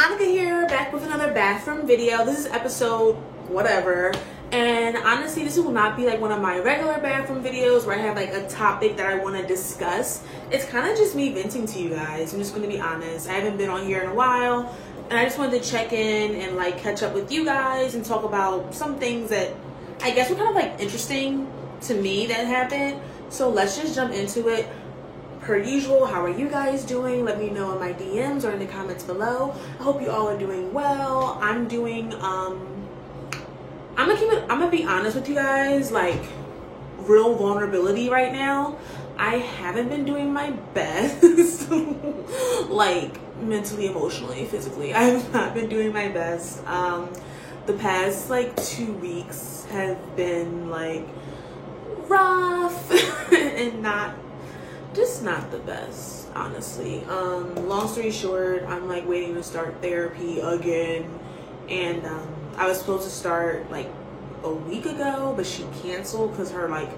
Annika here, back with another bathroom video. This is episode whatever, and honestly this will not be like one of my regular bathroom videos where I have like a topic that I want to discuss. It's kind of just me venting to you guys. I'm just going to be honest. I haven't been on here in a while, and I just wanted to check in and like catch up with you guys and talk about some things that I guess were kind of like interesting to me that happened. So let's just jump into it. Per usual, how are you guys doing? Let me know in my DMs or in the comments below. I hope you all are doing well. I'm doing I'm gonna be honest with you guys, like real vulnerability right now. I haven't been doing my best like mentally, emotionally, physically. I have not been doing my best. The past like 2 weeks have been like rough and not the best, honestly. Long story short, I'm like waiting to start therapy again, and I was supposed to start like a week ago, but she canceled because her like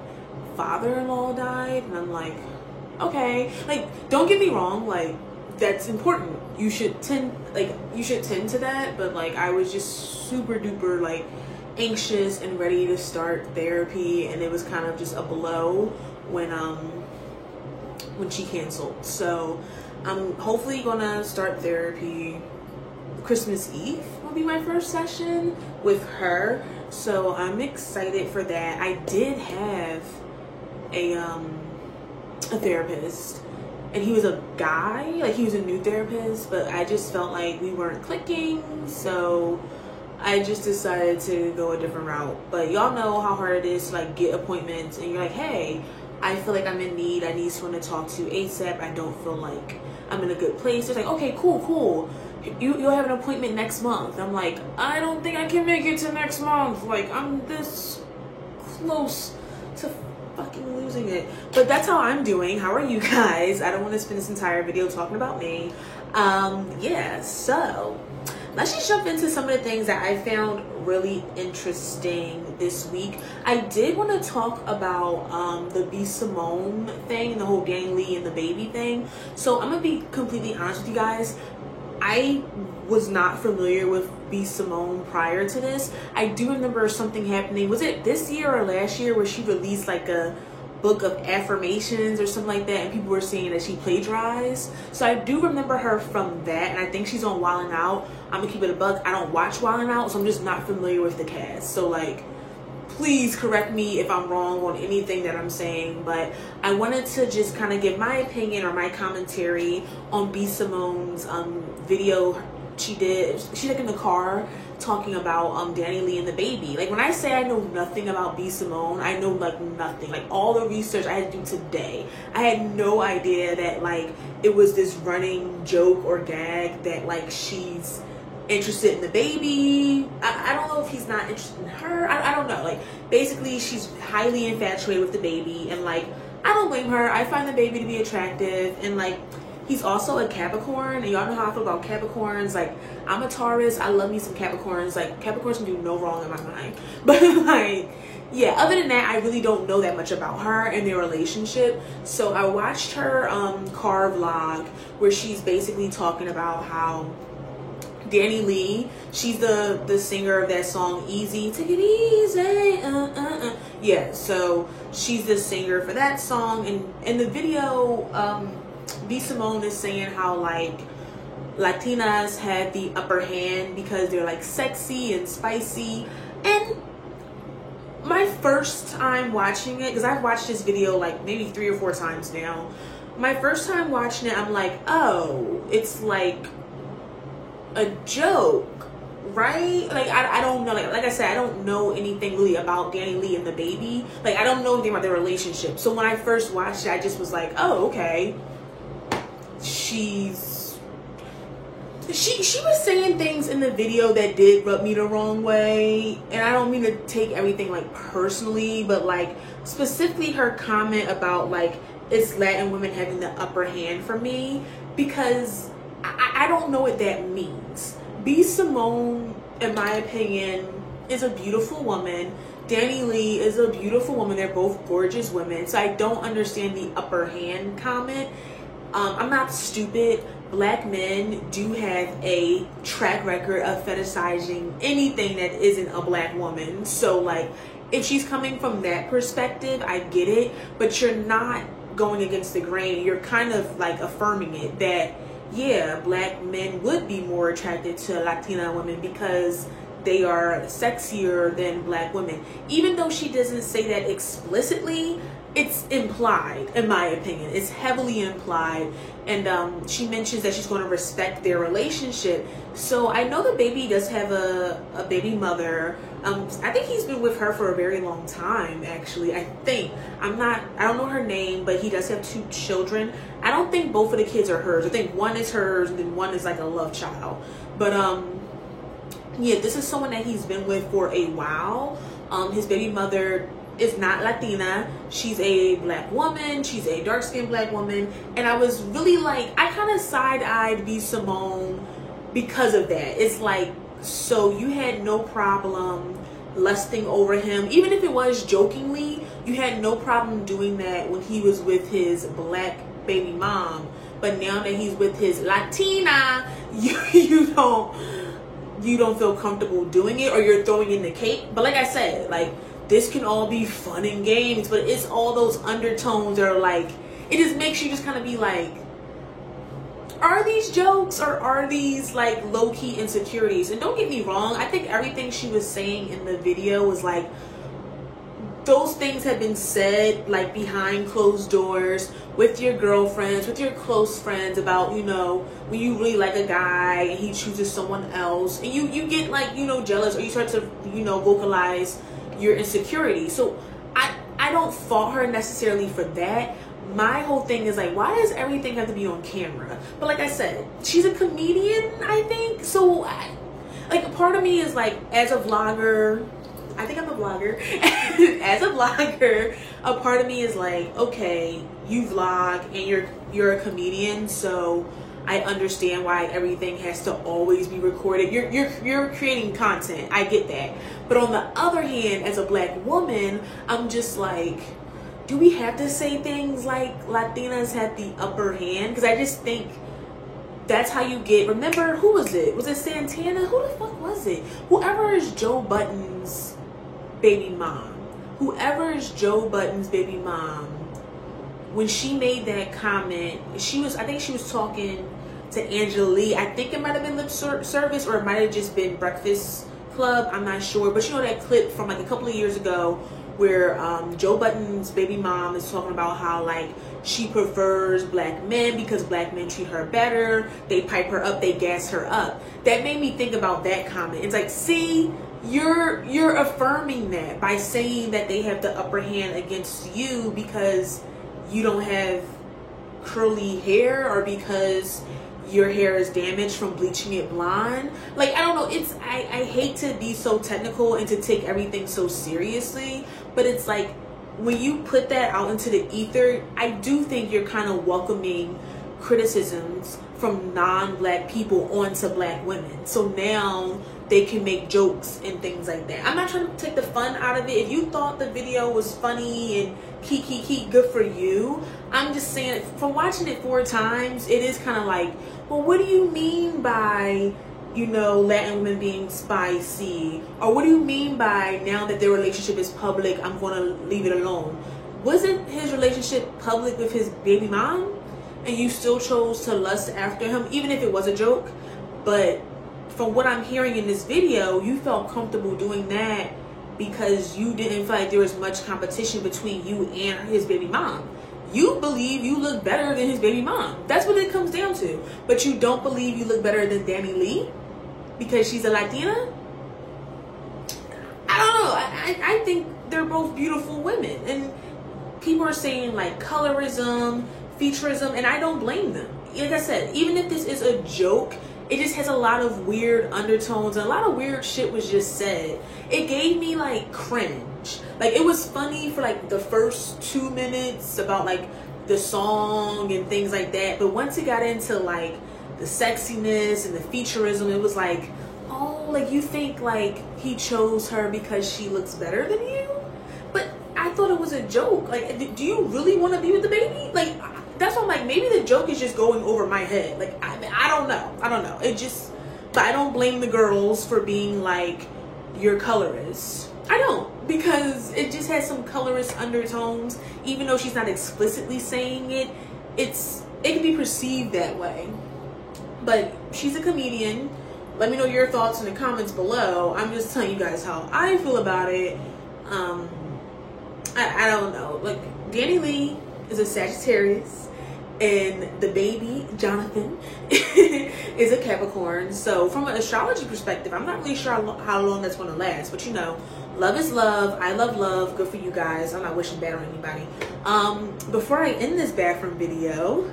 father-in-law died, and I'm like, okay, like don't get me wrong, like that's important, you should tend to that, but like I was just super duper like anxious and ready to start therapy, and it was kind of just a blow when she canceled. So I'm hopefully gonna start therapy Christmas Eve will be my first session with her, so I'm excited for that. I did have a therapist, and he was a guy, like he was a new therapist, but I just felt like we weren't clicking, so I just decided to go a different route. But y'all know how hard it is to like get appointments, and you're like, hey, I feel like I'm in need, I need someone to talk to ASAP, I don't feel like I'm in a good place. It's like, okay, cool, you'll have an appointment next month. I'm like, I don't think I can make it to next month, like I'm this close to fucking losing it. But that's how I'm doing. How are you guys? I don't want to spend this entire video talking about me. Yeah, so let's just jump into some of the things that I found really interesting this week. I did want to talk about the B. Simone thing, the whole Danny Lee and the baby thing. So I'm gonna be completely honest with you guys. I was not familiar with B. Simone prior to this. I do remember something happening, was it this year or last year, where she released like a book of affirmations or something like that, and people were saying that she plagiarized. So I do remember her from that, and I think she's on Wild 'N Out. I'm gonna keep it a buck, I don't watch Wild 'N Out, so I'm just not familiar with the cast. So like, please correct me if I'm wrong on anything that I'm saying, but I wanted to just kind of give my opinion or my commentary on B. Simone's video she did. She's like in the car talking about Danny Lee and the baby. Like when I say I know nothing about B. Simone, I know like nothing. Like all the research I had to do today, I had no idea that like it was this running joke or gag that like she's interested in the baby. I don't know if he's not interested in her. I don't know. Like basically she's highly infatuated with the baby, and like I don't blame her. I find the baby to be attractive, and like he's also a Capricorn, and y'all know how I feel about Capricorns. Like I'm a Taurus, I love me some Capricorns. Like Capricorns can do no wrong in my mind. But like, yeah, other than that, I really don't know that much about her and their relationship. So I watched her car vlog where she's basically talking about how Danny Lee, she's the singer of that song Easy, Take It Easy, yeah, so she's the singer for that song, and in the video B. Simone is saying how like Latinas had the upper hand because they're like sexy and spicy. And my first time watching it, because I've watched this video like maybe 3 or 4 times now, my first time watching it, I'm like, oh, it's like a joke, right? Like I don't know, like I said, I don't know anything really about Danny Lee and the baby. Like I don't know anything about their relationship. So when I first watched it, I just was like, oh, okay, she was saying things in the video that did rub me the wrong way, and I don't mean to take everything like personally, but like specifically her comment about like it's Latin women having the upper hand for me, because I don't know what that means. B. Simone, in my opinion, is a beautiful woman. Danny Lee is a beautiful woman. They're both gorgeous women. So I don't understand the upper hand comment. I'm not stupid. black men do have a track record of fetishizing anything that isn't a black woman. So like, if she's coming from that perspective, I get it, but you're not going against the grain. You're kind of like affirming it that, yeah, black men would be more attracted to Latina women because they are sexier than black women. Even though she doesn't say that explicitly, it's implied, in my opinion. It's heavily implied. And she mentions that she's going to respect their relationship. So I know the baby does have a baby mother. I think he's been with her for a very long time, actually. I don't know her name, but he does have 2 children. I don't think both of the kids are hers. I think one is hers and then one is like a love child. But yeah, this is someone that he's been with for a while. His baby mother is not Latina. She's a black woman. She's a dark-skinned black woman. And I was really like, I kind of side-eyed B. Simone because of that. It's like, so you had no problem lusting over him, even if it was jokingly. You had no problem doing that when he was with his black baby mom. But now that he's with his Latina, you don't feel comfortable doing it, or you're throwing in the cake. But like I said, like, this can all be fun and games, but it's all those undertones that are like, it just makes you just kind of be like, are these jokes or are these like low-key insecurities? And don't get me wrong, I think everything she was saying in the video was like, those things have been said like behind closed doors with your girlfriends, with your close friends, about, you know, when you really like a guy and he chooses someone else and you get like, you know, jealous, or you start to, you know, vocalize your insecurity. So I don't fault her necessarily for that. My whole thing is like, why does everything have to be on camera? But like I said, she's a comedian, I think. So like, a part of me is like, as a vlogger, I think I'm a vlogger. As a vlogger, a part of me is like, okay, you vlog and you're a comedian, so I understand why everything has to always be recorded. You're creating content. I get that. But on the other hand, as a black woman, I'm just like, do we have to say things like Latinas have the upper hand? Because I just think that's how you get. Remember, who was it? Was it Santana? Who the fuck was it? Whoever is Joe Budden's baby mom. Whoever is Joe Budden's baby mom, when she made that comment, I think she was talking to Angela Lee. I think it might have been lip service, or it might have just been Breakfast Club. I'm not sure. But you know that clip from like a couple of years ago where Joe Budden's baby mom is talking about how like she prefers black men because black men treat her better. They pipe her up. They gas her up. That made me think about that comment. It's like, see, you're affirming that by saying that they have the upper hand against you because you don't have curly hair, or because your hair is damaged from bleaching it blonde. Like, I don't know, I hate to be so technical and to take everything so seriously, but it's like, when you put that out into the ether, I do think you're kind of welcoming criticisms from non-black people onto black women. So now they can make jokes and things like that. I'm not trying to take the fun out of it. If you thought the video was funny and key, good for you. I'm just saying, from watching it 4 times, it is kind of like, well, what do you mean by, you know, Latin women being spicy? Or what do you mean by, now that their relationship is public, I'm going to leave it alone? Wasn't his relationship public with his baby mom? And you still chose to lust after him, even if it was a joke? But from what I'm hearing in this video, you felt comfortable doing that because you didn't feel like there was much competition between you and his baby mom. You believe you look better than his baby mom. That's what it comes down to. But you don't believe you look better than Danny Lee because she's a Latina? I don't know. I think they're both beautiful women. And people are saying like colorism, featureism, and I don't blame them. Like I said, even if this is a joke, it just has a lot of weird undertones and a lot of weird shit was just said. It gave me like cringe. Like, it was funny for like the first 2 minutes about like the song and things like that. But once it got into like the sexiness and the featureism, it was like, oh, like you think like he chose her because she looks better than you? But I thought it was a joke. Like, do you really want to be with the baby? Like, that's what I'm like, maybe the joke is just going over my head. Like, I don't know. It just, but I don't blame the girls for being like, you're colorist. I don't, because it just has some colorist undertones. Even though she's not explicitly saying it, it can be perceived that way. But she's a comedian. Let me know your thoughts in the comments below. I'm just telling you guys how I feel about it. I don't know. Like, Danny Lee is a Sagittarius, and the baby Jonathan is a Capricorn. So from an astrology perspective, I'm not really sure how long that's going to last, but you know, love is love. I love love. Good for you guys. I'm not wishing bad on anybody. Before I end this bathroom video,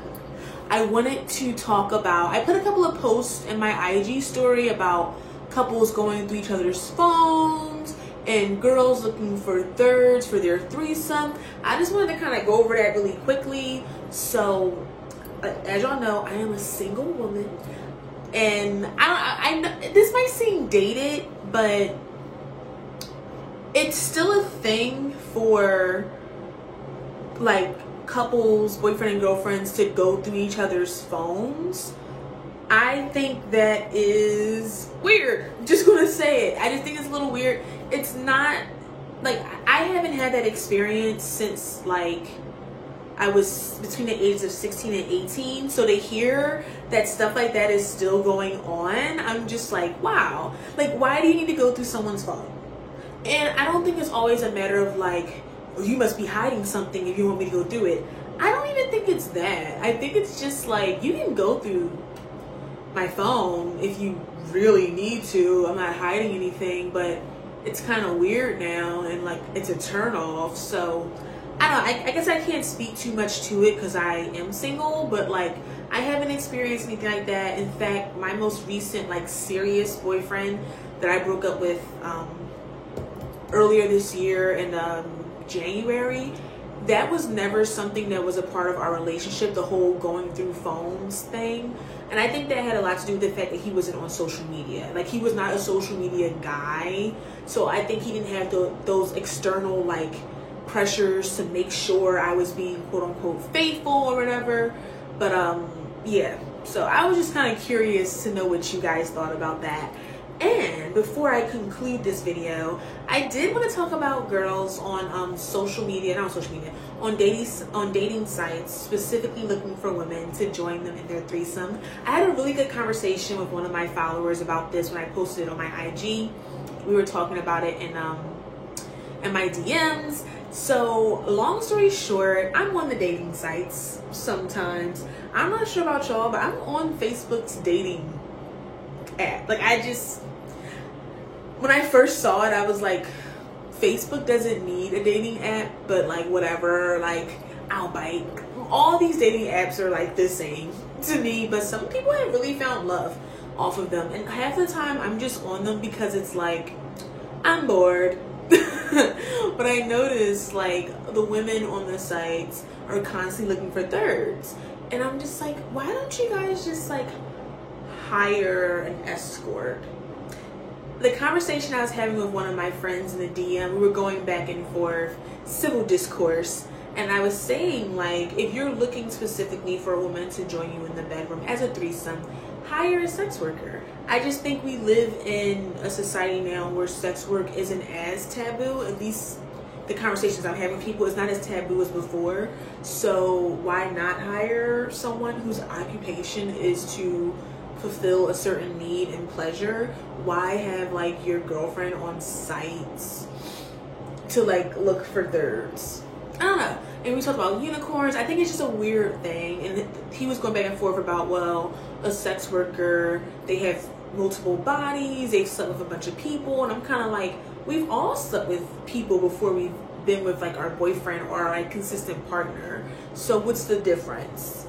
I wanted to talk about, I put a couple of posts in my IG story about couples going through each other's phones and girls looking for thirds for their threesome. I just wanted to kind of go over that really quickly. So, as y'all know, I am a single woman, and I know this might seem dated, but it's still a thing for like couples, boyfriend and girlfriends, to go through each other's phones. I think that is weird. Just gonna say it. I just think it's a little weird. It's not like, I haven't had that experience since like I was between the ages of 16 and 18. So to hear that stuff like that is still going on, I'm just like, wow. Like, why do you need to go through someone's phone? And I don't think it's always a matter of like, oh, you must be hiding something if you want me to go through it. I don't even think it's that. I think it's just like, you can go through my phone if you really need to. I'm not hiding anything, but it's kind of weird now, and like, it's a turn off. So I don't know, I guess I can't speak too much to it because I am single, but like, I haven't experienced anything like that. In fact, my most recent like serious boyfriend that I broke up with earlier this year in January, that was never something that was a part of our relationship, the whole going through phones thing. And I think that had a lot to do with the fact that he wasn't on social media. Like, he was not a social media guy. So I think he didn't have those external like pressures to make sure I was being quote unquote faithful or whatever. But yeah, so I was just kind of curious to know what you guys thought about that. And before I conclude this video, I did want to talk about girls on social media, not on social media, on dating sites, specifically looking for women to join them in their threesome. I had a really good conversation with one of my followers about this when I posted it on my IG. We were talking about it in my DMs. So long story short, I'm on the dating sites sometimes. I'm not sure about y'all, but I'm on Facebook's dating app. Like, when I first saw it, I was like, Facebook doesn't need a dating app, but like, whatever, like, I'll bite. All these dating apps are like the same to me, but some people have really found love off of them, and half the time I'm just on them because it's like, I'm bored. But I noticed like the women on the sites are constantly looking for thirds, and I'm just like, why don't you guys just like hire an escort? The conversation I was having with one of my friends in the DM, we were going back and forth, civil discourse, and I was saying, like, if you're looking specifically for a woman to join you in the bedroom as a threesome, hire a sex worker. I just think we live in a society now where sex work isn't as taboo. At least the conversations I'm having with people, is not as taboo as before. So why not hire someone whose occupation is to fulfill a certain need and pleasure? Why have like your girlfriend on sites to like look for thirds? I don't know. And we talked about unicorns. I think it's just a weird thing. And he was going back and forth about, well, a sex worker, they have multiple bodies, they've slept with a bunch of people, and I'm kind of like, we've all slept with people before we've been with like our boyfriend or our like consistent partner. So what's the difference?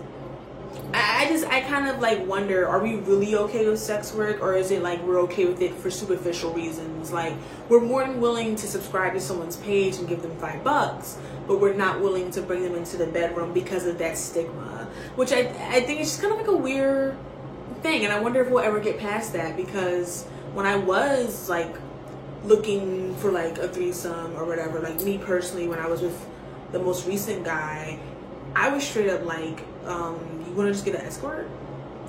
I kind of like wonder, are we really okay with sex work, or is it like we're okay with it for superficial reasons? Like, we're more than willing to subscribe to someone's page and give them $5, but we're not willing to bring them into the bedroom because of that stigma, which I think it's just kind of like a weird thing. And I wonder if we'll ever get past that, because when I was like looking for like a threesome or whatever, like me personally, when I was with the most recent guy, I was straight up like, you want to just get an escort?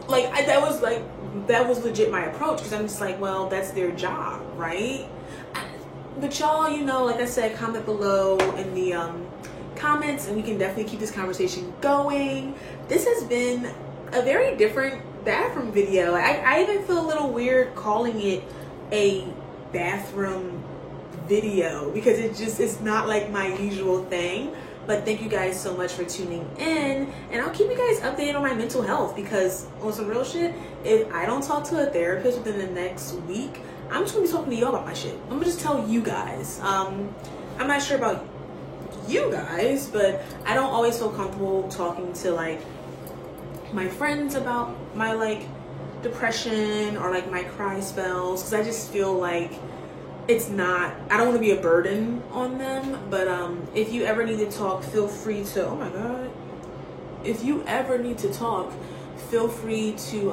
Like, that was legit my approach, because I'm just like, well, that's their job, right? But y'all, you know, like I said, comment below in the comments, and we can definitely keep this conversation going. This has been a very different bathroom video. I even feel a little weird calling it a bathroom video, because it's not like my usual thing. But thank you guys so much for tuning in, and I'll keep you guys updated on my mental health, because on some real shit, if I don't talk to a therapist within the next week, I'm just gonna be talking to y'all about my shit. I'm gonna just tell you guys. I'm not sure about you guys, but I don't always feel comfortable talking to like my friends about my like depression or like my cry spells, because I just feel like it's not, I don't want to be a burden on them. But if you ever need to talk, feel free to, oh my god, if you ever need to talk, feel free to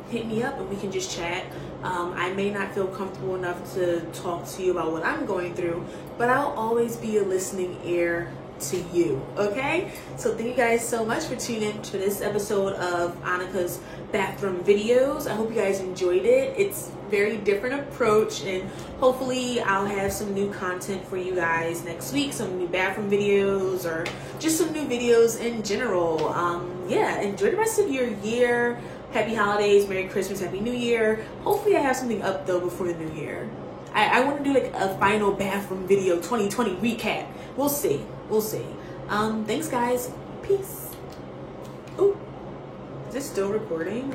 hit me up and we can just chat. I may not feel comfortable enough to talk to you about what I'm going through, but I'll always be a listening ear to you, okay? So thank you guys so much for tuning in to this episode of Annika's bathroom videos. I hope you guys enjoyed it. It's a very different approach, and hopefully I'll have some new content for you guys next week, some new bathroom videos or just some new videos in general. Yeah, enjoy the rest of your year. Happy holidays, Merry Christmas, Happy New Year. Hopefully I have something up though before the new year. I want to do like a final bathroom video 2020 recap. We'll see. We'll see. Thanks guys. Peace. Ooh, is this still recording?